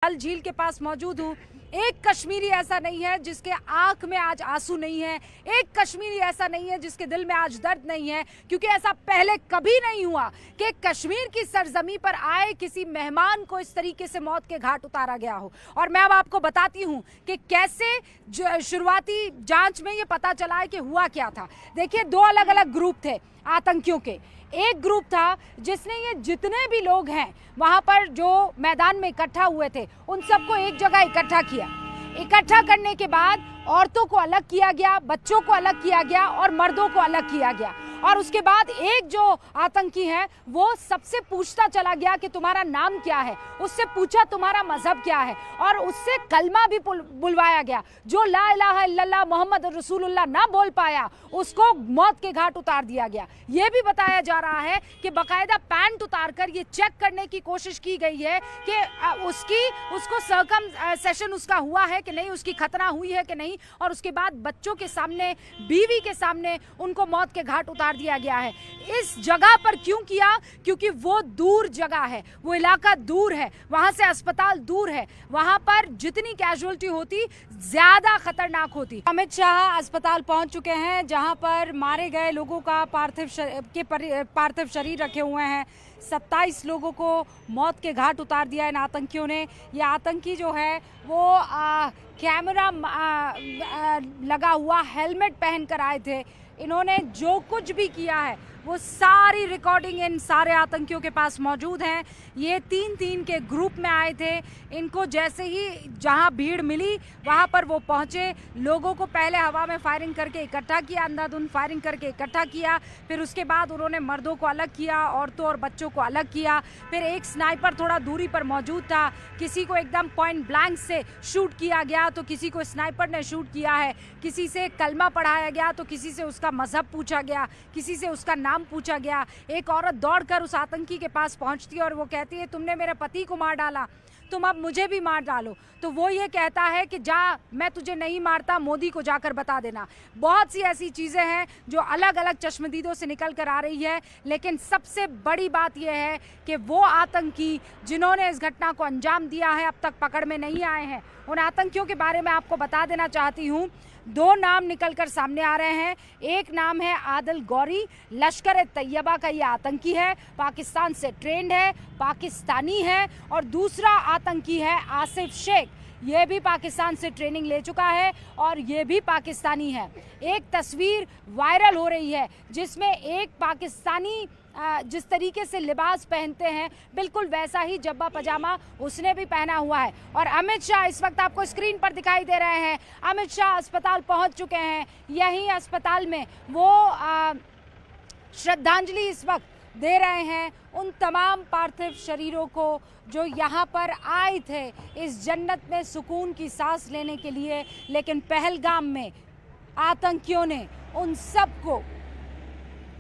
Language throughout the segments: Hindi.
डल झील के पास मौजूद हूँ। एक कश्मीरी ऐसा नहीं है जिसके आंख में आज आंसू नहीं है, एक कश्मीरी ऐसा नहीं है जिसके दिल में आज दर्द नहीं है, क्योंकि ऐसा पहले कभी नहीं हुआ कि कश्मीर की सरजमी पर आए किसी मेहमान को इस तरीके से मौत के घाट उतारा गया हो। और मैं अब आपको बताती हूँ कि कैसे शुरुआती जांच में ये पता चला है कि हुआ क्या था। देखिए, दो अलग अलग ग्रुप थे आतंकियों के। एक ग्रुप था जिसने ये जितने भी लोग हैं वहां पर जो मैदान में इकट्ठा हुए थे उन सबको एक जगह इकट्ठा किया। इकट्ठा करने के बाद औरतों को अलग किया गया, बच्चों को अलग किया गया और मर्दों को अलग किया गया। और उसके बाद एक जो आतंकी है वो सबसे पूछता चला गया कि तुम्हारा नाम क्या है, उससे पूछा तुम्हारा मजहब क्या है, और उससे कलमा भी बुलवाया गया। जो ला इलाहा इल्लल्लाह मोहम्मद रसूलुल्लाह ना बोल पाया उसको मौत के घाट उतार दिया गया। ये भी बताया जा रहा है कि बाकायदा पैंट उतार कर ये चेक करने की कोशिश की गई है कि उसको सर्कम सेशन उसका हुआ है कि नहीं, उसकी खतना हुई है कि नहीं, और उसके बाद बच्चों के सामने, बीवी के सामने उनको मौत के घाट उतार दिया गया है। इस जगह पर क्यों किया? क्योंकि वो दूर जगह है, वो इलाका दूर है, वहां से अस्पताल दूर है, वहां पर जितनी कैजुअलिटी होती ज्यादा खतरनाक होती। अमित शाह अस्पताल पहुंच चुके हैं जहां पर मारे गए लोगों का पार्थिव शरीर रखे हुए हैं। 27 लोगों को मौत के घाट उतार दिया इन आतंकियों ने। ये आतंकी जो है वो कैमरा लगा हुआ हेलमेट पहनकर आए थे। इन्होंने जो कुछ भी किया है वो सारी रिकॉर्डिंग इन सारे आतंकियों के पास मौजूद हैं। ये 3-3 के ग्रुप में आए थे। इनको जैसे ही जहां भीड़ मिली वहां पर वो पहुंचे, लोगों को पहले हवा में फायरिंग करके इकट्ठा किया, अंधाधुंध फायरिंग करके इकट्ठा किया। फिर उसके बाद उन्होंने मर्दों को अलग किया, औरतों और बच्चों को अलग किया। फिर एक स्नाइपर थोड़ा दूरी पर मौजूद था, किसी को एकदम पॉइंट ब्लैंक से शूट किया गया तो किसी को स्नाइपर ने शूट किया है। किसी से कलमा पढ़ाया गया तो किसी से उसका मजहब पूछा गया, किसी से उसका नाम पूछा गया। एक औरत दौड़कर उस आतंकी के पास पहुंचती है और वो कहती है, तुमने मेरे पति को मार डाला, तुम अब मुझे भी मार डालो। तो वो ये कहता है कि जा, मैं तुझे नहीं मारता, मोदी को जाकर बता देना। बहुत सी ऐसी चीज़ें हैं जो अलग अलग चश्मदीदों से निकल कर आ रही है, लेकिन सबसे बड़ी बात यह है कि वो आतंकी जिन्होंने इस घटना को अंजाम दिया है अब तक पकड़ में नहीं आए हैं। उन आतंकियों के बारे में आपको बता देना चाहती हूँ। 2 नाम निकलकर सामने आ रहे हैं। एक नाम है आदिल गौरी, लश्कर-ए-तैयबा का ये आतंकी है, पाकिस्तान से ट्रेंड है, पाकिस्तानी है। और दूसरा आतंकी है आसिफ शेख, ये भी पाकिस्तान से ट्रेनिंग ले चुका है और ये भी पाकिस्तानी है। एक तस्वीर वायरल हो रही है जिसमें एक पाकिस्तानी जिस तरीके से लिबास पहनते हैं बिल्कुल वैसा ही जब्बा पजामा उसने भी पहना हुआ है। और अमित शाह इस वक्त आपको स्क्रीन पर दिखाई दे रहे हैं। अमित शाह अस्पताल पहुंच चुके हैं। यहीं अस्पताल में वो श्रद्धांजलि इस वक्त दे रहे हैं उन तमाम पार्थिव शरीरों को जो यहाँ पर आए थे इस जन्नत में सुकून की सांस लेने के लिए। लेकिन पहलगाम में आतंकियों ने उन सबको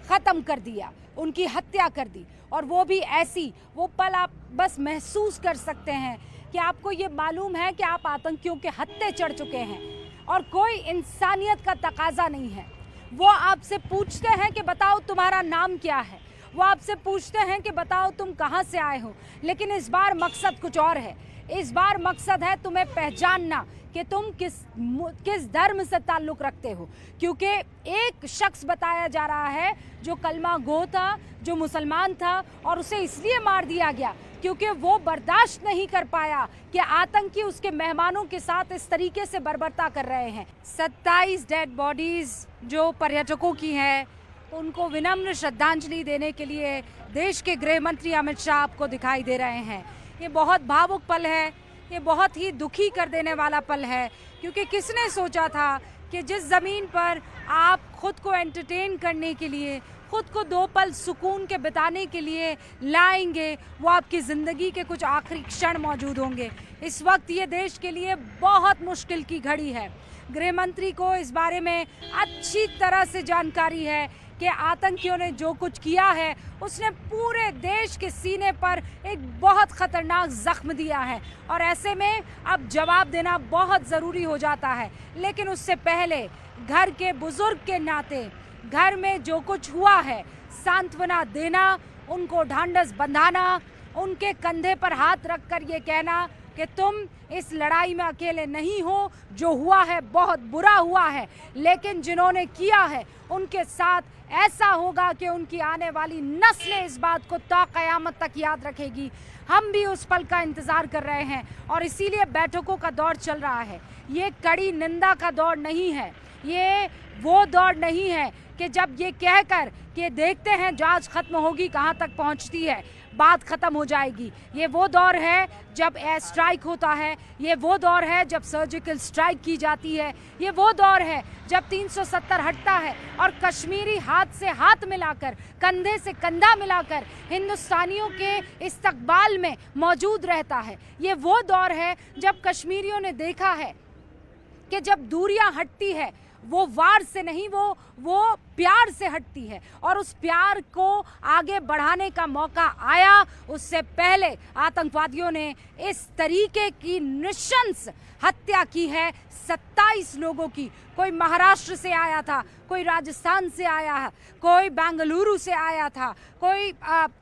ख़त्म कर दिया, उनकी हत्या कर दी। और वो भी ऐसी, वो पल आप बस महसूस कर सकते हैं कि आपको ये मालूम है कि आप आतंकियों के हत्थे चढ़ चुके हैं और कोई इंसानियत का तकाजा नहीं है। वो आपसे पूछते हैं कि बताओ तुम्हारा नाम क्या है, वो आपसे पूछते हैं कि बताओ तुम कहाँ से आए हो। लेकिन इस बार मकसद कुछ और है। इस बार मकसद है तुम्हें पहचानना कि तुम किस धर्म से ताल्लुक़ रखते हो। क्योंकि एक शख्स बताया जा रहा है जो कलमा गो था, जो मुसलमान था, और उसे इसलिए मार दिया गया क्योंकि वो बर्दाश्त नहीं कर पाया कि आतंकी उसके मेहमानों के साथ इस तरीके से बर्बरता कर रहे हैं। 27 डेड बॉडीज़ जो पर्यटकों की हैं, उनको विनम्र श्रद्धांजलि देने के लिए देश के गृह मंत्री अमित शाह आपको दिखाई दे रहे हैं। ये बहुत भावुक पल है, ये बहुत ही दुखी कर देने वाला पल है, क्योंकि किसने सोचा था कि जिस ज़मीन पर आप खुद को एंटरटेन करने के लिए, खुद को 2 पल सुकून के बिताने के लिए लाएंगे, वो आपकी ज़िंदगी के कुछ आखिरी क्षण मौजूद होंगे। इस वक्त ये देश के लिए बहुत मुश्किल की घड़ी है। गृह मंत्री को इस बारे में अच्छी तरह से जानकारी है कि आतंकियों ने जो कुछ किया है उसने पूरे देश के सीने पर एक बहुत ख़तरनाक ज़ख्म दिया है और ऐसे में अब जवाब देना बहुत ज़रूरी हो जाता है। लेकिन उससे पहले घर के बुज़ुर्ग के नाते घर में जो कुछ हुआ है सांत्वना देना, उनको ढांढस बंधाना, उनके कंधे पर हाथ रखकर ये कहना कि तुम इस लड़ाई में अकेले नहीं हो, जो हुआ है बहुत बुरा हुआ है, लेकिन जिन्होंने किया है उनके साथ ऐसा होगा कि उनकी आने वाली नस्लें इस बात को ता क़यामत तक याद रखेगी। हम भी उस पल का इंतज़ार कर रहे हैं और इसीलिए बैठकों का दौर चल रहा है। ये कड़ी निंदा का दौर नहीं है, ये वो दौर नहीं है कि जब ये कहकर कि देखते हैं जांच खत्म होगी कहाँ तक पहुँचती है, बात खत्म हो जाएगी। ये वो दौर है जब एयर स्ट्राइक होता है, ये वो दौर है जब सर्जिकल स्ट्राइक की जाती है, ये वो दौर है जब 370 हटता है और कश्मीरी हाथ से हाथ मिलाकर, कंधे से कंधा मिलाकर हिंदुस्तानियों के इस्तकबाल में मौजूद रहता है। ये वो दौर है जब कश्मीरियों ने देखा है कि जब दूरियां हटती है वो वार से नहीं, वो प्यार से हटती है और उस प्यार को आगे बढ़ाने का मौका आया। उससे पहले आतंकवादियों ने इस तरीके की नृशंस हत्या की है 27 लोगों की। कोई महाराष्ट्र से आया था, कोई राजस्थान से आया है, कोई बेंगलुरु से आया था, कोई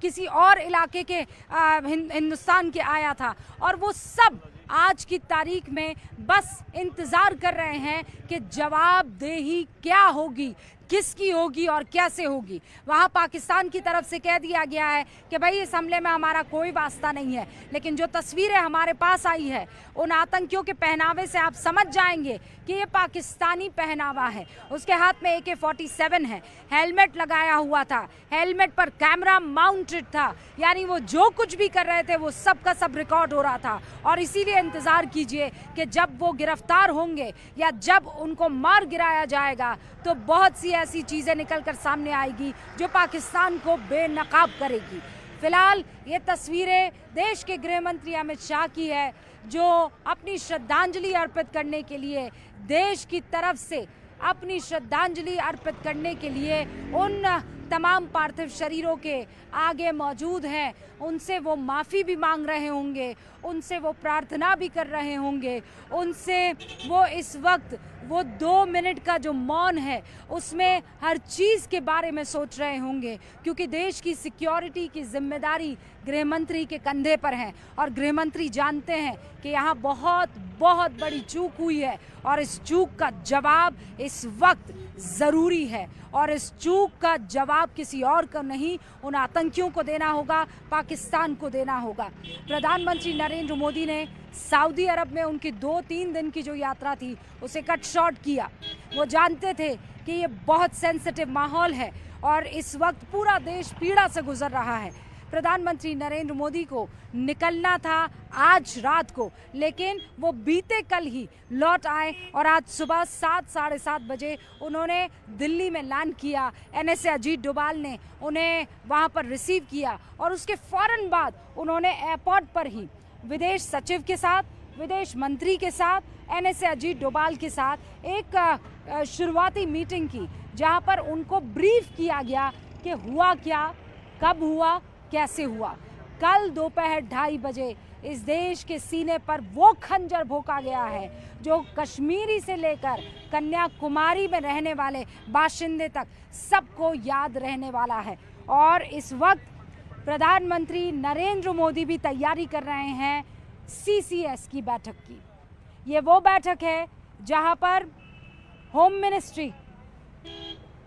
किसी और इलाके के हिंदुस्तान के आया था और वो सब आज की तारीख में बस इंतज़ार कर रहे हैं कि जवाबदेही क्या होगी, किसकी होगी और कैसे होगी। वहाँ पाकिस्तान की तरफ से कह दिया गया है कि भाई इस हमले में हमारा कोई वास्ता नहीं है, लेकिन जो तस्वीरें हमारे पास आई है उन आतंकियों के पहनावे से आप समझ जाएंगे कि ये पाकिस्तानी पहनावा है। उसके हाथ में AK-47 है, हेलमेट लगाया हुआ था, हेलमेट पर कैमरा माउंटेड था, यानी वो जो कुछ भी कर रहे थे वो सब का सब रिकॉर्ड हो रहा था। और इसीलिए इंतज़ार कीजिए कि जब वो गिरफ्तार होंगे या जब उनको मार गिराया जाएगा तो बहुत सी ऐसी चीज़ें निकल कर सामने आएगी जो पाकिस्तान को बेनकाब करेगी। फिलहाल ये तस्वीरें देश के गृह मंत्री अमित शाह की है, जो अपनी श्रद्धांजलि अर्पित करने के लिए देश की तरफ से अपनी श्रद्धांजलि अर्पित करने के लिए उन तमाम पार्थिव शरीरों के आगे मौजूद हैं। उनसे वो माफ़ी भी मांग रहे होंगे, उनसे वो प्रार्थना भी कर रहे होंगे, उनसे वो इस वक्त वो 2 मिनट का जो मौन है उसमें हर चीज़ के बारे में सोच रहे होंगे, क्योंकि देश की सिक्योरिटी की जिम्मेदारी गृह मंत्री के कंधे पर है और गृह मंत्री जानते हैं कि यहाँ बहुत बड़ी चूक हुई है और इस चूक का जवाब इस वक्त ज़रूरी है और इस चूक का जवाब किसी और को नहीं, उन आतंकियों को देना होगा, पाकिस्तान को देना होगा। प्रधानमंत्री नरेंद्र मोदी ने सऊदी अरब में उनकी 2-3 दिन की जो यात्रा थी उसे कट शॉर्ट किया। वो जानते थे कि ये बहुत सेंसिटिव माहौल है और इस वक्त पूरा देश पीड़ा से गुजर रहा है। प्रधानमंत्री नरेंद्र मोदी को निकलना था आज रात को, लेकिन वो बीते कल ही लौट आए और आज सुबह 7 साढ़े 7 बजे उन्होंने दिल्ली में लैंड किया। NSA अजीत डोभाल ने उन्हें वहां पर रिसीव किया और उसके फ़ौरन बाद उन्होंने एयरपोर्ट पर ही विदेश सचिव के साथ, विदेश मंत्री के साथ, NSA अजीत डोभाल के साथ एक शुरुआती मीटिंग की, जहां पर उनको ब्रीफ किया गया कि हुआ क्या, कब हुआ, कैसे हुआ। कल दोपहर 2:30 बजे इस देश के सीने पर वो खंजर भोंका गया है जो कश्मीरी से लेकर कन्याकुमारी में रहने वाले बाशिंदे तक सबको याद रहने वाला है। और इस वक्त प्रधानमंत्री नरेंद्र मोदी भी तैयारी कर रहे हैं CCS की बैठक की। ये वो बैठक है जहां पर होम मिनिस्ट्री,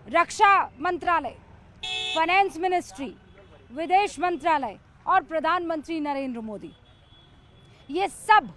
रक्षा मंत्रालय, फाइनेंस मिनिस्ट्री, विदेश मंत्रालय और प्रधानमंत्री नरेंद्र मोदी ये सब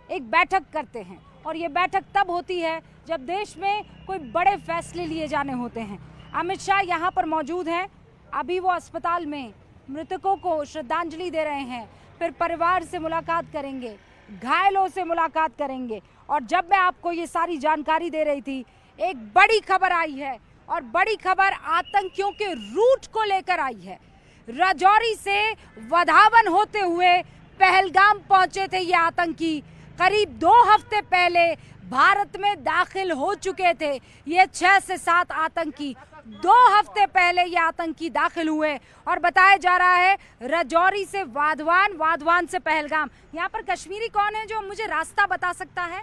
एक बैठक करते हैं। और ये बैठक तब होती है जब देश में कोई बड़े फैसले लिए जाने होते हैं। अमित शाह यहाँ पर मौजूद हैं, अभी वो अस्पताल में मृतकों को श्रद्धांजलि दे रहे हैं, फिर परिवार से मुलाकात करेंगे, घायलों से मुलाकात करेंगे। और जब मैं आपको ये सारी जानकारी दे रही थी, एक बड़ी खबर आई है और बड़ी खबर आतंकियों के रूट को लेकर आई है। राजौरी से वधावन होते हुए पहलगाम पहुंचे थे ये आतंकी। करीब 2 हफ्ते पहले भारत में दाखिल हो चुके थे ये 6 से 7 आतंकी। 2 हफ्ते पहले ये आतंकी दाखिल हुए और बताया जा रहा है राजौरी से वाधवान, वाधवान से पहलगाम। यहाँ पर कश्मीरी कौन है जो मुझे रास्ता बता सकता है?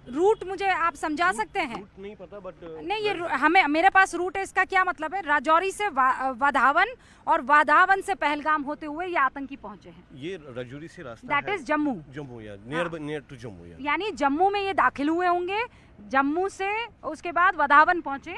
रूट मुझे आप समझा सकते हैं? रूट नहीं पता बट नहीं, ये हमें मेरे पास रूट है, इसका क्या मतलब है? राजौरी से वाधावन और वाधावन से पहलगाम होते हुए ये आतंकी पहुंचे हैं। ये राजौरी से रास्ता दैट है, इज जम्मू। जम्मू या नियर टू जम्मू या यानी जम्मू में ये दाखिल हुए होंगे, जम्मू से उसके बाद वाधावन पहुंचे,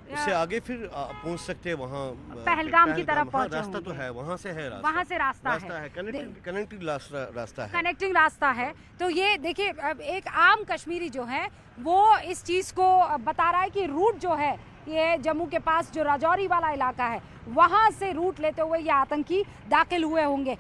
उससे आगे फिर पहुंच सकते हैं वहाँ पहलगाम की तरफ पहुंचे रास्ता तो होंगे। है, वहाँ से है रास्ता, वहां से रास्ता है, कनेक्टिंग रास्ता है, कनेक्टिंग रास्ता है। तो ये देखिए, अब एक आम कश्मीरी जो है वो इस चीज को बता रहा है कि रूट जो है ये जम्मू के पास जो राजौरी वाला इलाका है वहां से रूट लेते हुए ये आतंकी दाखिल हुए होंगे।